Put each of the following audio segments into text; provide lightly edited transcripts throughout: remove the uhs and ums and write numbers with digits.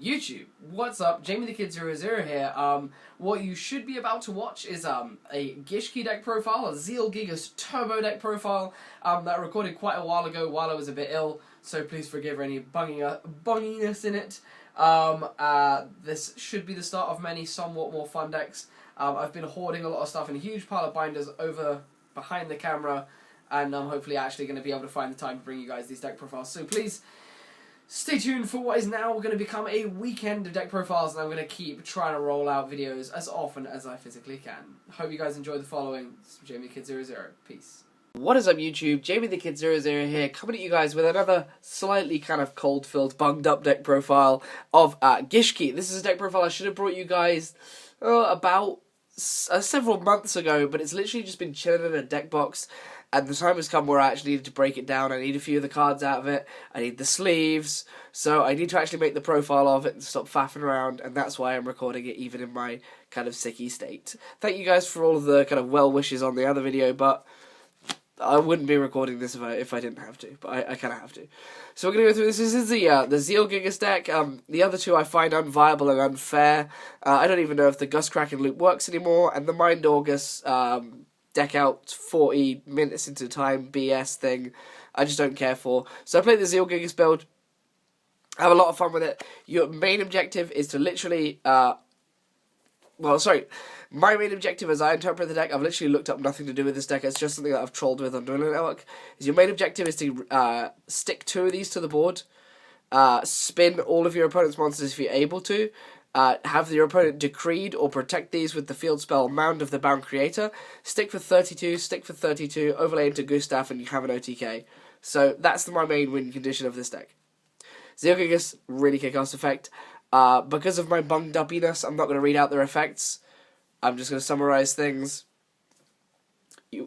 YouTube, what's up? Jamie the Kid 00 here. What you should be about to watch is a Gishki deck profile, a Zielgigas turbo deck profile that I recorded quite a while ago while I was a bit ill, so please forgive any bunginess in it. This should be the start of many somewhat more fun decks. I've been hoarding a lot of stuff in a huge pile of binders over behind the camera, and I'm hopefully actually going to be able to find the time to bring you guys these deck profiles. So please stay tuned for what is now going to become a weekend of deck profiles, and I'm going to keep trying to roll out videos as often as I physically can. Hope you guys enjoy the following. This is Jamie the Kid 00. Peace. What is up, YouTube? Jamie the Kid 00 here, coming at you guys with another slightly kind of cold-filled, bunged-up deck profile of Gishki. This is a deck profile I should have brought you guys about several months ago, but it's literally just been chilling in a deck box. And the time has come where I actually need to break it down. I need a few of the cards out of it. I need the sleeves. So I need to actually make the profile of it and stop faffing around. And that's why I'm recording it even in my kind of sicky state. Thank you guys for all of the kind of well wishes on the other video. But I wouldn't be recording this if I didn't have to. But I kind of have to. So we're going to go through this. This is the Zielgigas deck. The other two I find unviable and unfair. I don't even know if the Gust Kraken loop works anymore. And the Mind August deck out 40 minutes into time BS thing, I just don't care for. So I play the Zielgigas build. I have a lot of fun with it. Your main objective is to literally, my main objective as I interpret the deck, I've literally looked up nothing to do with this deck, it's just something that I've trolled with on Dueling Network, is your main objective is to stick 2 of these to the board, spin all of your opponent's monsters if you're able to, have your opponent decreed or protect these with the field spell Mound of the Bound Creator, stick for 32, overlay into Gustav, and you have an OTK. So that's my main win condition of this deck. Zielgigas, really kick-ass effect. Because of my bunged uppiness, I'm not going to read out their effects. I'm just going to summarize things.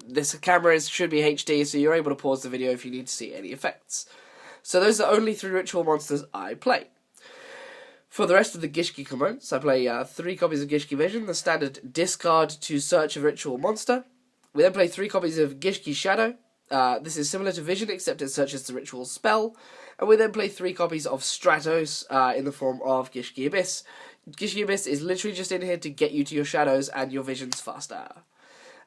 This camera should be HD, so you're able to pause the video if you need to see any effects. So those are only 3 ritual monsters I play. For the rest of the Gishki components, I play 3 copies of Gishki Vision, the standard discard to search a ritual monster. We then play 3 copies of Gishki Shadow. This is similar to Vision, except it searches the ritual spell. And we then play 3 copies of Stratos in the form of Gishki Abyss. Gishki Abyss is literally just in here to get you to your shadows and your visions faster.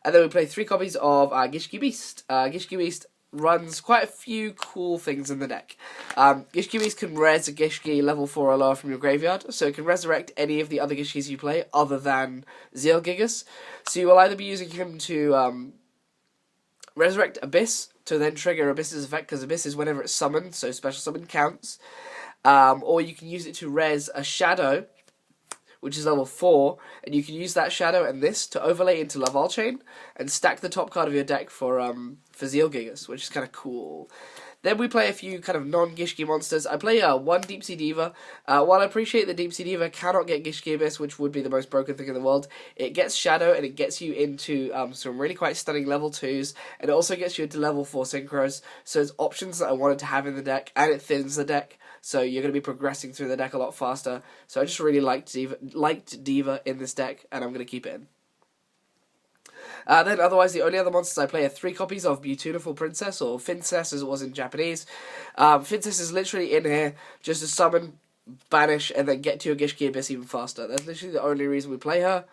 And then we play 3 copies of Gishki Beast. Gishki Beast runs quite a few cool things in the deck. Gishki Beast can res a Gishki level 4 or lower from your graveyard, so it can resurrect any of the other Gishkis you play other than Zielgigas. So you will either be using him to resurrect Abyss to then trigger Abyss's effect, because Abyss is whenever it's summoned, so special summon counts. Or you can use it to res a Shadow, which is level 4, and you can use that Shadow and this to overlay into Laval Chain and stack the top card of your deck for Zielgigas, which is kind of cool. Then we play a few kind of non-Gishki monsters. I play 1 Deep Sea Diva. While I appreciate that Deep Sea Diva cannot get Gishki Abyss, which would be the most broken thing in the world, it gets Shadow and it gets you into some really quite stunning level 2s, and it also gets you into level 4 synchros, so it's options that I wanted to have in the deck, and it thins the deck, so you're going to be progressing through the deck a lot faster. So I just really liked Diva in this deck, and I'm going to keep it in. Then otherwise the only other monsters I play are 3 copies of Beautiful Princess, or Fincess as it was in Japanese. Fincess is literally in here just to summon, banish, and then get to your Gishki Abyss even faster. That's literally the only reason we play her,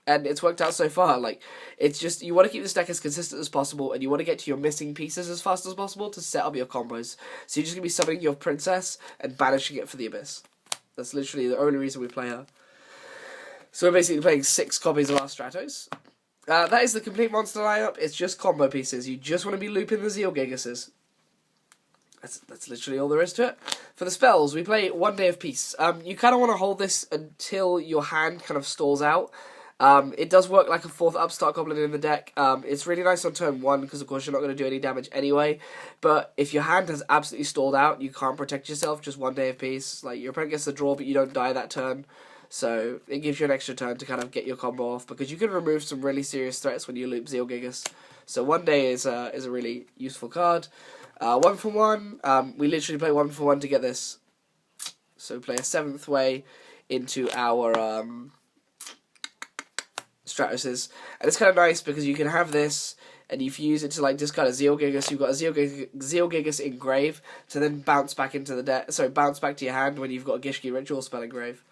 and it's worked out so far. Like, it's just, you want to keep this deck as consistent as possible, and you want to get to your missing pieces as fast as possible to set up your combos. So you're just going to be summoning your Princess and banishing it for the Abyss. That's literally the only reason we play her. So we're basically playing 6 copies of our Stratos. That is the complete monster lineup. It's just combo pieces. You just want to be looping the Zielgigases. That's literally all there is to it. For the spells, we play 1 Day of Peace. You kind of want to hold this until your hand kind of stalls out. It does work like a 4th Upstart Goblin in the deck. It's really nice on turn 1, because of course you're not going to do any damage anyway. But if your hand has absolutely stalled out, you can't protect yourself, just 1 Day of Peace. Like, your opponent gets the draw, but you don't die that turn. So it gives you an extra turn to kind of get your combo off, because you can remove some really serious threats when you loop Zielgigas. So 1 Day is a really useful card. 1 for 1, we literally play 1 for 1 to get this. So we play a 7th way into our Stratoses, and it's kind of nice because you can have this, and if you use it to like discard a Zielgigas, you've got a Zielgigas engrave to then bounce back into the deck. So bounce back to your hand when you've got a Gishki ritual spell engrave.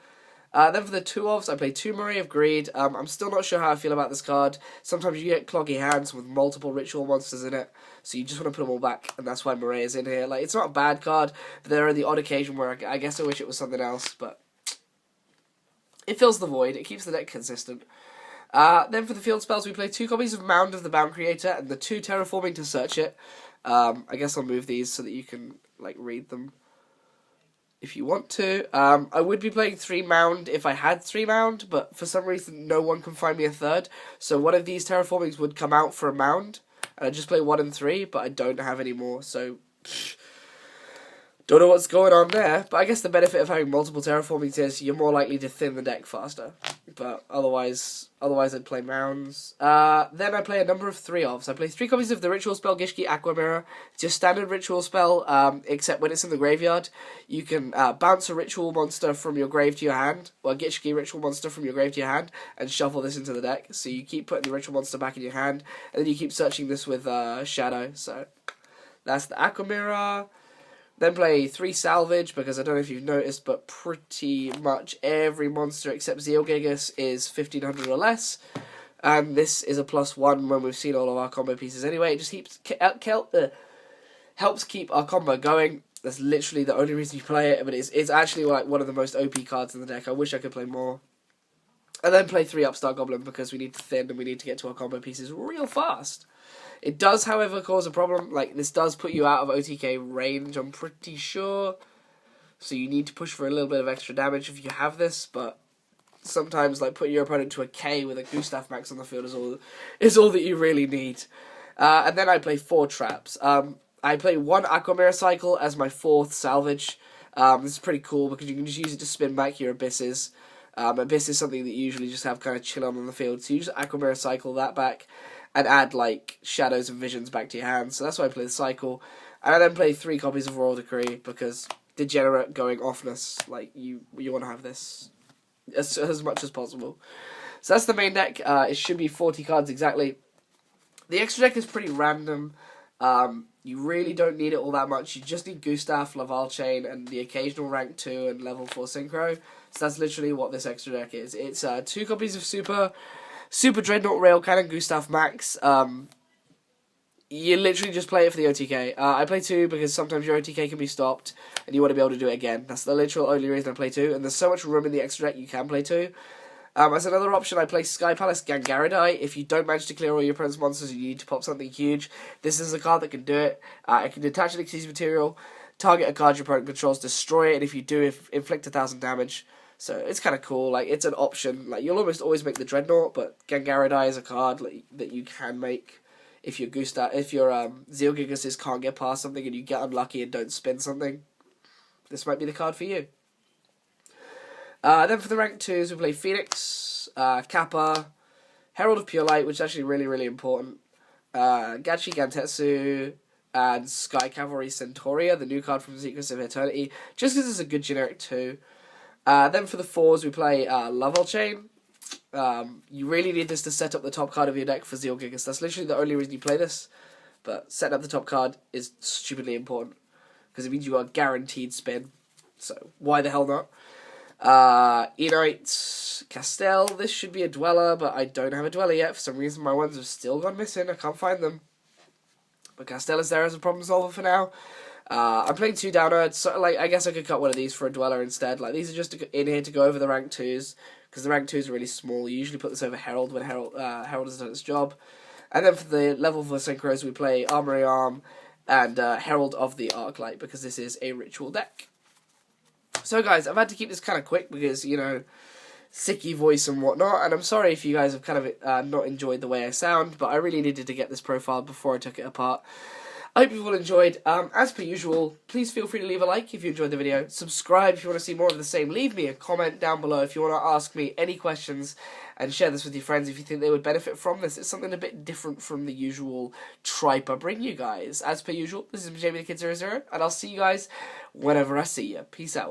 Then for the 2-ofs, I play 2 Marie of Greed. I'm still not sure how I feel about this card. Sometimes you get cloggy hands with multiple ritual monsters in it, so you just want to put them all back, and that's why Marie is in here. Like, it's not a bad card, but there are the odd occasion where I guess I wish it was something else, but it fills the void. It keeps the deck consistent. Then for the field spells, we play 2 copies of Mound of the Bound Creator and the 2 Terraforming to search it. I guess I'll move these so that you can like read them if you want to. I would be playing 3 Mound if I had 3 Mound, but for some reason no one can find me a third. So one of these Terraformings would come out for a Mound, and I just play 1 and 3, but I don't have any more, so don't know what's going on there. But I guess the benefit of having multiple Terraformings is you're more likely to thin the deck faster. But otherwise I'd play Mounds. Then I play a number of 3-ofs. I play 3 copies of the ritual spell Gishki Aqua Mirror. It's your standard ritual spell, except when it's in the graveyard, you can bounce a ritual monster from your grave to your hand, or a Gishki ritual monster from your grave to your hand, and shuffle this into the deck. So you keep putting the ritual monster back in your hand, and then you keep searching this with Shadow. So that's the Aqua Mirror. Then play 3 Salvage, because I don't know if you've noticed, but pretty much every monster except Zielgigas is 1500 or less. And this is a +1 when we've seen all of our combo pieces anyway. It just helps keep our combo going. That's literally the only reason you play it, but it's actually like one of the most OP cards in the deck. I wish I could play more. And then play 3 Upstart Goblin, because we need to thin and we need to get to our combo pieces real fast. It does, however, cause a problem. Like, this does put you out of OTK range, I'm pretty sure. So you need to push for a little bit of extra damage if you have this, but sometimes, like, putting your opponent to a K with a Gustav Max on the field is all that you really need. And then I play 4 traps. I play 1 Aqua Mirror cycle as my 4th salvage. This is pretty cool because you can just use it to spin back your Abysses. Abyss is something that you usually just have kind of chill on the field, so you just Aqua Mirror cycle that back and add like Shadows and Visions back to your hand. So that's why I play the cycle. And I then play 3 copies of Royal Decree because degenerate going offness, like you want to have this as much as possible. So that's the main deck. It should be 40 cards exactly. The extra deck is pretty random. You really don't need it all that much. You just need Gustav, Laval Chain, and the occasional rank 2 and level 4 Synchro. So that's literally what this extra deck is. It's 2 copies of Super Dreadnought Rail Cannon Gustav Max. You literally just play it for the OTK. I play 2 because sometimes your OTK can be stopped and you want to be able to do it again. That's the literal only reason I play 2, and there's so much room in the extra deck you can play 2. As another option, I play Sky Palace Gangaradai. If you don't manage to clear all your opponent's monsters, you need to pop something huge. This is a card that can do it. It can detach an Xyz material, target a card your opponent controls, destroy it, and if you do, inflict 1000 damage. So it's kind of cool. Like, it's an option. Like, you'll almost always make the Dreadnought, but Gangaradai is a card that you can make if your Zielgigas can't get past something and you get unlucky and don't spin something. This might be the card for you. Then for the rank 2s, we play Phoenix, Kappa, Herald of Pure Light, which is actually really, really important, Gachi Gantetsu, and Sky Cavalry Centauria, the new card from Secrets of Eternity, just because it's a good generic 2. Then for the 4s, we play Laval Chain. You really need this to set up the top card of your deck for Zielgigas. That's literally the only reason you play this, but setting up the top card is stupidly important, because it means you are guaranteed spin, so why the hell not? Enite, Castell, this should be a Dweller, but I don't have a Dweller yet. For some reason my ones have still gone missing, I can't find them. But Castell is there as a problem solver for now. I'm playing 2 Downer, so like, I guess I could cut one of these for a Dweller instead. Like, these are just in here to go over the rank 2s, because the rank 2s are really small. You usually put this over Herald when Herald has done its job. And then for the level 4 Synchros, we play Armory Arm and Herald of the Arclight, because this is a ritual deck. So guys, I've had to keep this kind of quick because, you know, sicky voice and whatnot, and I'm sorry if you guys have kind of not enjoyed the way I sound, but I really needed to get this profile before I took it apart. I hope you've all enjoyed. As per usual, please feel free to leave a like if you enjoyed the video, subscribe if you want to see more of the same, leave me a comment down below if you want to ask me any questions, and share this with your friends if you think they would benefit from this. It's something a bit different from the usual tripe I bring you guys. As per usual, this is Jamie the Kid 00, and I'll see you guys whenever I see you. Peace out.